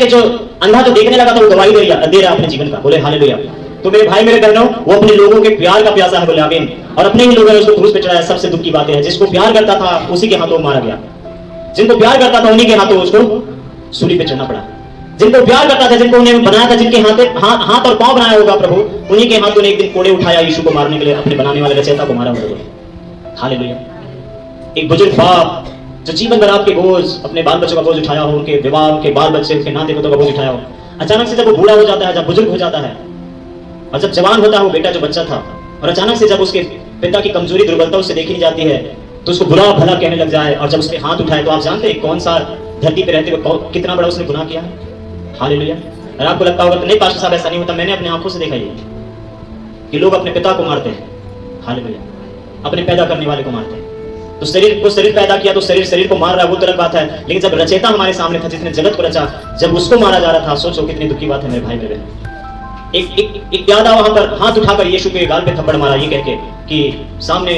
कि जो अंधा जो देखने लगा था वो गवाही दे रहा अपने जीवन का। बोले हालेलुया। तो मेरे भाई मेरे बहनों, वो अपने लोगों के प्यार का प्यासा है। बोले आमीन। और अपने ही लोगों ने उसको क्रूस पे चढ़ाया। सबसे दुख की बात है, जिसको प्यार करता था उसी के हाथों मारा गया। जिनको प्यार करता था उन्हीं के हाथों उसको सूली पे चढ़ना पड़ा। जिनको प्यार करता था, जिनको उन्हें बनाया था, जिनके हाथ और पांव बनाया होगा प्रभु, उन्हीं के हाथों ने एक दिन कोड़े उठाया यीशु को मारने के लिए, अपने बनाने वाले रचयिता को मारा होगा। हालेलुया। एक बुजुर्ग बाप जो जीवन भर आपके बोझ, अपने बाल बच्चों का बोझ उठाया हो, उनके विवाह, उनके बाल बच्चे, उनके नाते पुतों का बोझ उठाया हो, अचानक से जब वो बूढ़ा हो जाता है, जब बुजुर्ग हो जाता है, और जब जवान होता है वो बेटा जो बच्चा था, और अचानक से जब उसके पिता की कमजोरी दुर्बलता उससे देखी नहीं जाती है, तो उसको बुरा भला कहने लग जाए, और जब उसने हाथ उठाए तो आप जानते हैं कौन सा धरती पे रहते हुए कितना बड़ा उसने गुनाह किया है। हालेलुया। और आपको लगता होगा तो नहीं पास्टर साहब ऐसा नहीं होता, मैंने अपने आंखों से देखा ये कि लोग अपने पिता को मारते हैं। हालेलुया। अपने पैदा करने वाले को मारते हैं। तो शरीर को शरीर पैदा किया तो शरीर को मार रहा है, वो तो अलग बात है, लेकिन जब रचयिता हमारे सामने था, जिसने जगत को रचा, जब उसको मारा जा रहा था, सोचो कितनी दुख की बात है मेरे भाई मेरे बहन। एक प्यादा वहां पर हाथ उठाकर यीशु के गाल पे थप्पड़ मारा, ये कह के कि सामने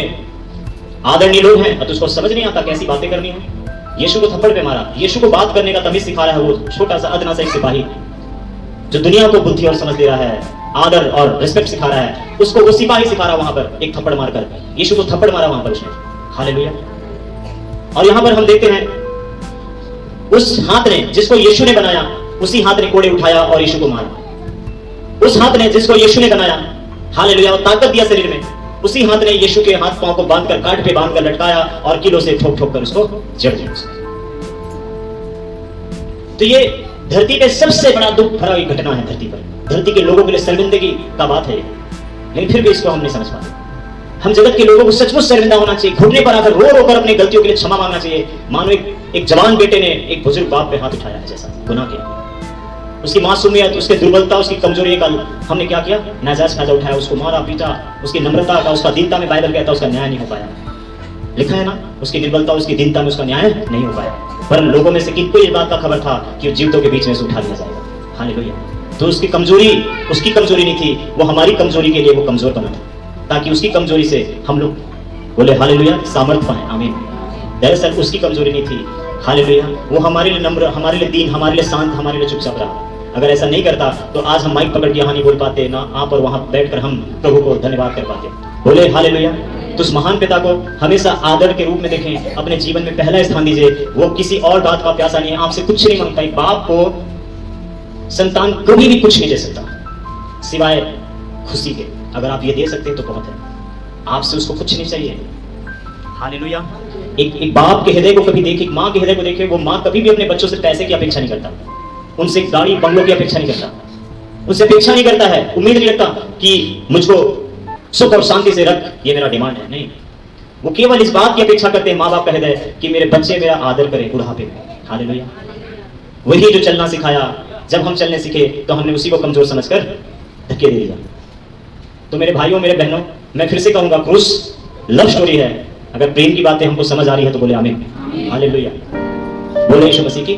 आदरणीय लोग हैं और उसको समझ नहीं आता कैसी बातें करनी है। यीशु को थप्पड़ पे मारा। यीशु को बात करने का तमीज सिखा रहा है वो छोटा सा अदना सा एक सिपाही जो दुनिया को बुद्धि और समझ दे रहा है, आदर और रिस्पेक्ट सिखा रहा है, उसको वो सिपाही सिखा रहा वहां पर एक थप्पड़ मारकर। यीशु को थप्पड़ मारा वहां पर उसने। हालेलुया। और यहां पर हम देखते हैं उस हाथ ने जिसको यीशु ने बनाया, उसी हाथ ने कोड़े उठाया और यीशु को मारा। उस हाथ ने जिसको यीशु ने बनाया, हालेलुया, और ताकत दिया शरीर में, उसी हाथ ने यीशु के हाथ पांव को बांधकर काट पे बांधकर लटकाया और किलो से ठोक ठोक कर उसको जड़ दिया। तो ये धरती पे सबसे बड़ा दुख भरा एक घटना है धरती पर। धरती के लोगों के लिए शर्मिंदगी का बात है, लेकिन फिर भी इसको हम नहीं समझ पाते। हम जगत के लोगों को सचमुच शर्मिंदा होना चाहिए, घुटने पर आकर रो रो कर अपनी गलतियों के लिए क्षमा मांगना चाहिए। मानो एक जवान बेटे ने एक बुजुर्ग बाप पे हाथ उठाया है, जैसा गुनाह किया, उसकी मासूमियत, उसकी दुर्बलता, उसकी कमजोरी का हमने क्या किया, नाजायज फायदा उठाया, उसको मारा पीटा, उसकी नम्रता का, उसका दीनता में बाइबल कहता है उसका न्याय नहीं हो पाया। लिखा है ना, उसकी निर्बलता, उसकी दीनता में उसका न्याय नहीं हो पाया। पर लोगों में से किनको इस बात का खबर था कि जीवितों के बीच में से उठा लिया जाएगा। हालेलुया। तो उसकी कमजोरी नहीं थी, वो हमारी कमजोरी के लिए वो कमजोर बना था, ताकि उसकी कमजोरी से हम लोग बोले हालेलुया सामर्थ पाए। आमीन। दरअसल उसकी कमजोरी नहीं थी। हालेलुया। वो हमारे लिए नम्र, हमारे लिए दीन, हमारे लिए शांत, हमारे लिए चुपचाप रहा। अगर ऐसा नहीं करता तो आज हम माइक पकड़ के यहाँ नहीं बोल पाते, ना आप और वहां बैठकर हम प्रभु को धन्यवाद कर पाते। बोले हालेलुया। तो उस महान पिता को हमेशा आदर के रूप में देखें, अपने जीवन में पहला स्थान दीजिए। वो किसी और बात का प्यासा नहीं है, आपसे कुछ नहीं मांगता। एक बाप को संतान कभी भी कुछ नहीं दे सकता सिवाय खुशी के। अगर आप ये दे सकते हैं तो बहुत है, आपसे उसको कुछ नहीं चाहिए। हालेलुया। एक बाप के हृदय को कभी देखे, एक माँ के हृदय को देखे, वो माँ कभी भी अपने बच्चों से पैसे की अपेक्षा नहीं करता, उनसे गाड़ी बंगलों की अपेक्षा नहीं करता, उनसे अपेक्षा नहीं करता है, उम्मीद नहीं रखता कि मुझको सुख और शांति से रख, ये मेरा डिमांड है। नहीं, वो केवल इस बात की अपेक्षा करते हैं माँ बाप का हृदय कि मेरे बच्चे मेरा आदर करें बुढ़ापे में। हालेलुया। वही जो चलना सिखाया, जब हम चलने सीखे तो हमने उसी को कमजोर समझकर धक्के दे दिया। तो मेरे भाइयों मेरे बहनों, मैं फिर से कहूंगा, क्रूस लव स्टोरी है। अगर प्रेम की बातें हमको समझ आ रही है तो बोले आमीन। हालेलुया। बोले यीशु मसीह की।